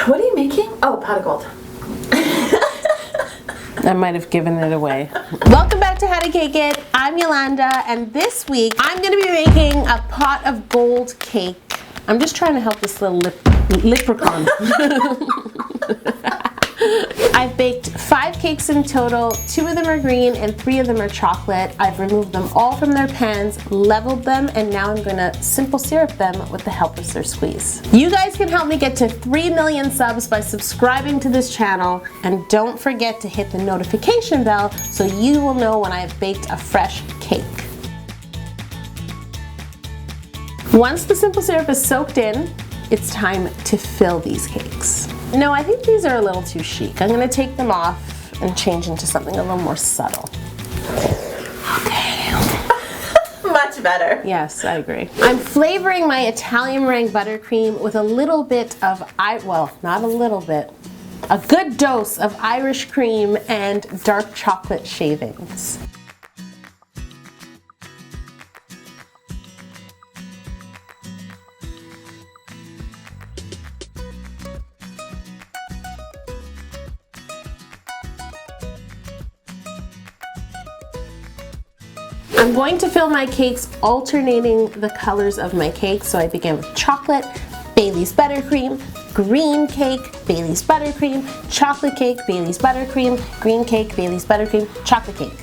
What are you making? Oh, pot of gold. I might have given it away. Welcome back to How to Cake It. I'm Yolanda, and this week I'm going to be making a pot of gold cake. I'm just trying to help this little leprechaun. I've baked 5 cakes in total. 2 of them are green and 3 of them are chocolate. I've removed them all from their pans, leveled them, and now I'm going to simple syrup them with the help of Sir Squeeze. You guys can help me get to 3 million subs by subscribing to this channel, and don't forget to hit the notification bell so you will know when I've baked a fresh cake. Once the simple syrup is soaked in, it's time to fill these cakes. No, I think these are a little too chic. I'm going to take them off and change into something a little more subtle. Okay. Much better. Yes, I agree. I'm flavoring my Italian meringue buttercream with a little bit of, well, not a little bit, a good dose of Irish cream and dark chocolate shavings. I'm going to fill my cakes alternating the colors of my cake. So I begin with chocolate, Bailey's buttercream, green cake, Bailey's buttercream, chocolate cake, Bailey's buttercream, green cake, Bailey's buttercream, chocolate cake.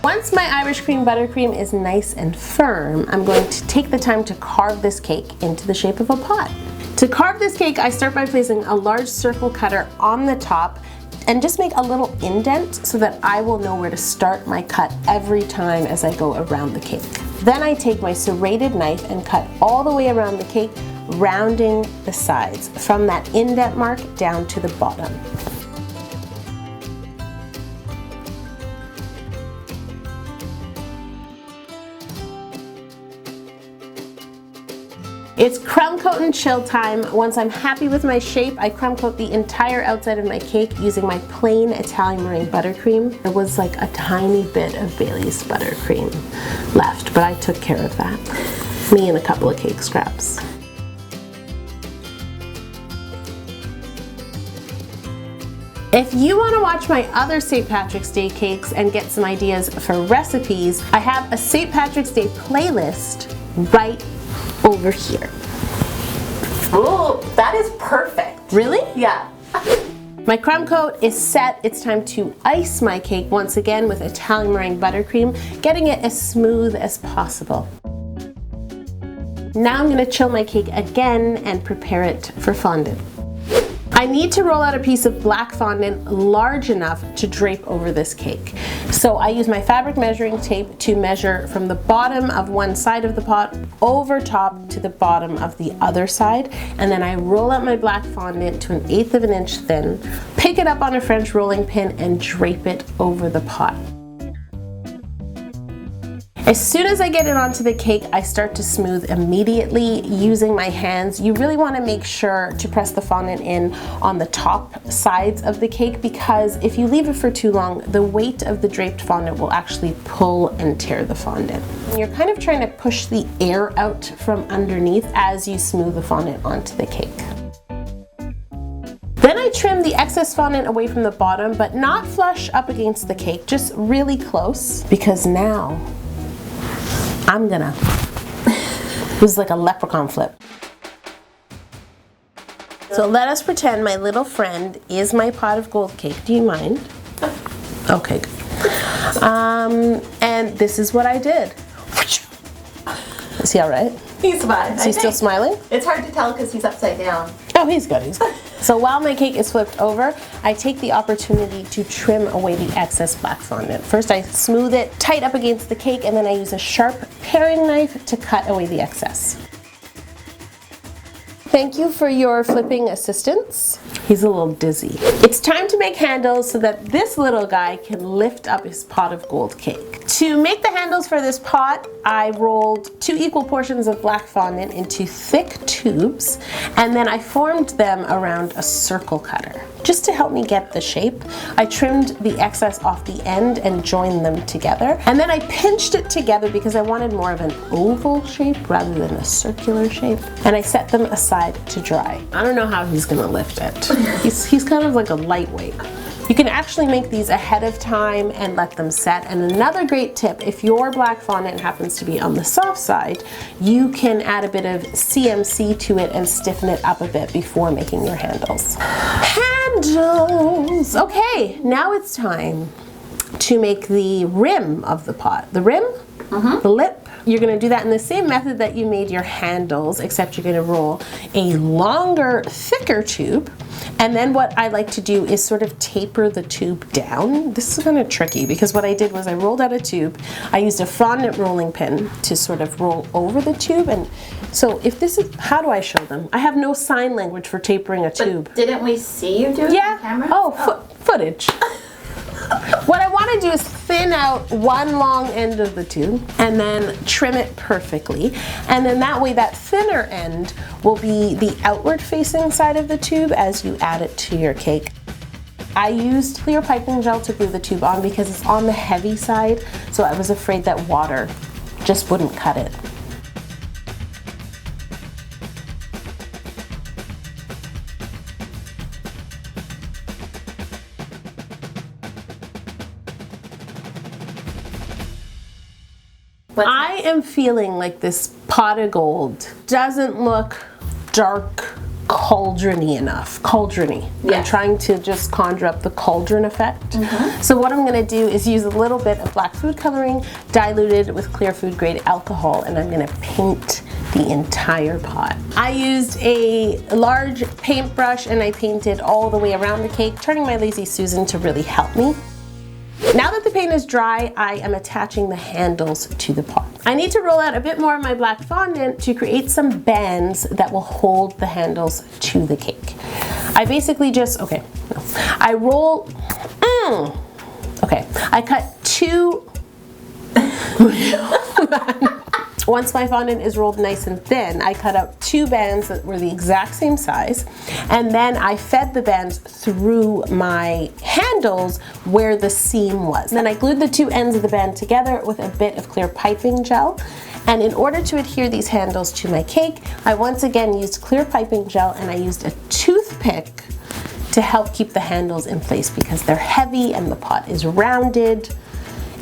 Once my Irish cream buttercream is nice and firm, I'm going to take the time to carve this cake into the shape of a pot. To carve this cake, I start by placing a large circle cutter on the top and just make a little indent so that I will know where to start my cut every time as I go around the cake. Then I take my serrated knife and cut all the way around the cake, rounding the sides from that indent mark down to the bottom. It's crumb coat and chill time. Once I'm happy with my shape, I crumb coat the entire outside of my cake using my plain Italian meringue buttercream. There was like a tiny bit of Bailey's buttercream left, but I took care of that. Me and a couple of cake scraps. If you want to watch my other St. Patrick's Day cakes and get some ideas for recipes, I have a St. Patrick's Day playlist right over here. Ooh, that is perfect. Really? Yeah. My crumb coat is set. It's time to ice my cake once again with Italian meringue buttercream, getting it as smooth as possible. Now I'm going to chill my cake again and prepare it for fondant. I need to roll out a piece of black fondant large enough to drape over this cake. So I use my fabric measuring tape to measure from the bottom of one side of the pot over top to the bottom of the other side, and then I roll out my black fondant to 1/8 of an inch thin, pick it up on a French rolling pin and drape it over the pot. As soon as I get it onto the cake, I start to smooth immediately using my hands. You really want to make sure to press the fondant in on the top sides of the cake, because if you leave it for too long, the weight of the draped fondant will actually pull and tear the fondant. And you're kind of trying to push the air out from underneath as you smooth the fondant onto the cake. Then I trim the excess fondant away from the bottom, but not flush up against the cake, just really close, because now I'm gonna, it was like a leprechaun flip. So let us pretend my little friend is my pot of gold cake. Do you mind? Okay, good. And this is what I did. Is he all right? He's fine. Is he still smiling? It's hard to tell because he's upside down. Oh, he's good, he's good. So while my cake is flipped over, I take the opportunity to trim away the excess black fondant. First I smooth it tight up against the cake, and then I use a sharp paring knife to cut away the excess. Thank you for your flipping assistance. He's a little dizzy. It's time to make handles so that this little guy can lift up his pot of gold cake. To make the handles for this pot, I rolled 2 equal portions of black fondant into thick tubes, and then I formed them around a circle cutter. Just to help me get the shape, I trimmed the excess off the end and joined them together. And then I pinched it together because I wanted more of an oval shape rather than a circular shape. And I set them aside to dry. I don't know how he's gonna lift it. He's kind of like a lightweight. You can actually make these ahead of time and let them set. And another great tip, if your black fondant happens to be on the soft side, you can add a bit of CMC to it and stiffen it up a bit before making your handles. Handles! Okay, now it's time to make the rim of the pot. The rim? The lip. You're going to do that in the same method that you made your handles, except you're going to roll a longer, thicker tube. And then what I like to do is sort of taper the tube down. This is kind of tricky because what I did was I rolled out a tube. I used a fondant rolling pin to sort of roll over the tube. And so if this is, how do I show them? I have no sign language for tapering a tube. But didn't we see you do it on camera? Oh, footage. What I want to do is thin out one long end of the tube and then trim it perfectly. And then that way that thinner end will be the outward facing side of the tube as you add it to your cake. I used clear piping gel to glue the tube on because it's on the heavy side, so I was afraid that water just wouldn't cut it. I am feeling like this pot of gold doesn't look dark cauldron-y enough. Cauldron-y. Yeah. I'm trying to just conjure up the cauldron effect. So what I'm going to do is use a little bit of black food coloring diluted with clear food grade alcohol, and I'm going to paint the entire pot. I used a large paintbrush and I painted all the way around the cake, turning my Lazy Susan to really help me. Now that the paint is dry, I am attaching the handles to the pot. I need to roll out a bit more of my black fondant to create some bands that will hold the handles to the cake. I basically just, I roll, I cut 2, once my fondant is rolled nice and thin, I cut out 2 bands that were the exact same size, and then I fed the bands through my handles where the seam was. Then I glued the 2 ends of the band together with a bit of clear piping gel. And in order to adhere these handles to my cake, I once again used clear piping gel and I used a toothpick to help keep the handles in place because they're heavy and the pot is rounded.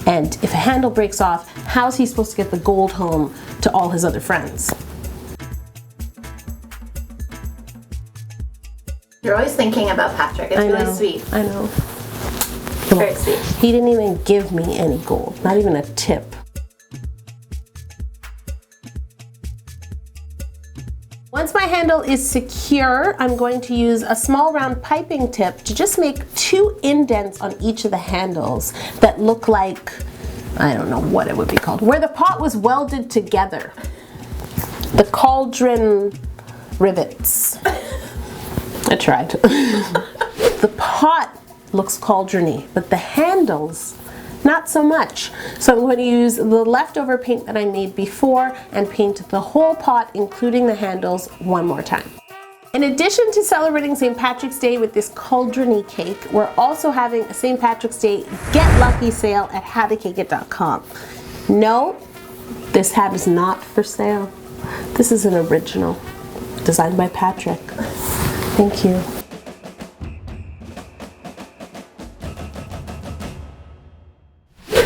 And if a handle breaks off, how's he supposed to get the gold home to all his other friends? You're always thinking about Patrick. It's really sweet. I know. Very sweet. He didn't even give me any gold, not even a tip. Once my handle is secure, I'm going to use a small round piping tip to just make 2 indents on each of the handles that look like, I don't know what it would be called, where the pot was welded together. The cauldron rivets. I tried. The pot looks cauldron-y, but the handles, not so much. So I'm going to use the leftover paint that I made before and paint the whole pot, including the handles, one more time. In addition to celebrating St. Patrick's Day with this cauldron-y cake, we're also having a St. Patrick's Day Get Lucky sale at howtocakeit.com. No, this hat is not for sale. This is an original, designed by Patrick. Thank you.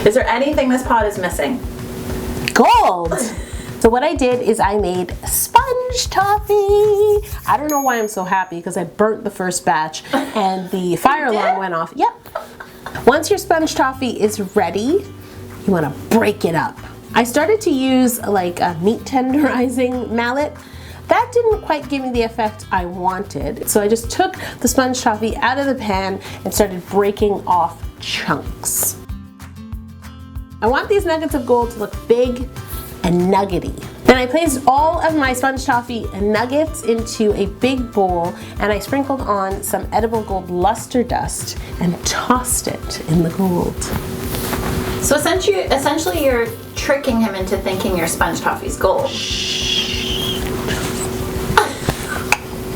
Is there anything this pot is missing? Gold! So what I did is I made sponge toffee. I don't know why I'm so happy because I burnt the first batch and the fire alarm went off. Yep. Once your sponge toffee is ready, you want to break it up. I started to use like a meat tenderizing mallet. That didn't quite give me the effect I wanted. So I just took the sponge toffee out of the pan and started breaking off chunks. I want these nuggets of gold to look big and nuggety. Then I placed all of my sponge toffee nuggets into a big bowl, and I sprinkled on some edible gold luster dust and tossed it in the gold. So essentially you're tricking him into thinking your sponge toffee's gold.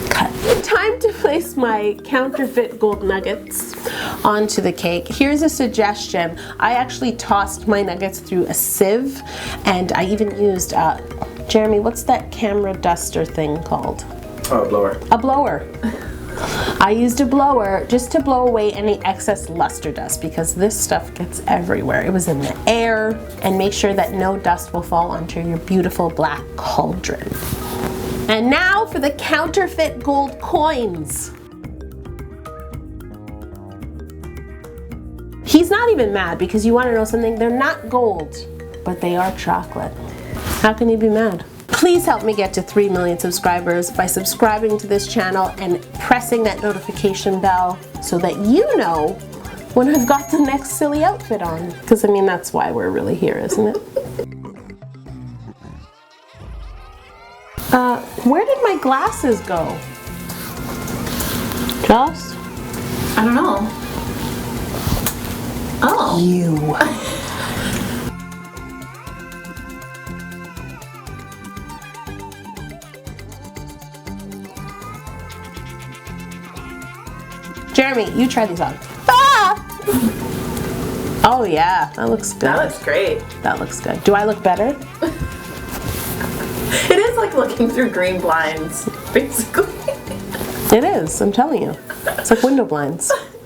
Cut. Time to place my counterfeit gold nuggets onto the cake. Here's a suggestion. I actually tossed my nuggets through a sieve, and I even used, Jeremy, what's that camera duster thing called? Oh, a blower. A blower. I used a blower just to blow away any excess luster dust because this stuff gets everywhere. It was in the air, and make sure that no dust will fall onto your beautiful black cauldron. And now for the counterfeit gold coins. He's not even mad because you want to know something? They're not gold, but they are chocolate. How can he be mad? Please help me get to 3 million subscribers by subscribing to this channel and pressing that notification bell so that you know when I've got the next silly outfit on. Because I mean, that's why we're really here, isn't it? Where did my glasses go? Joss? I don't know. Oh. You. Jeremy, you try these on. Ah! Oh yeah, that looks good. That looks great. That looks good. Do I look better? It is like looking through green blinds, basically. It is, I'm telling you. It's like window blinds.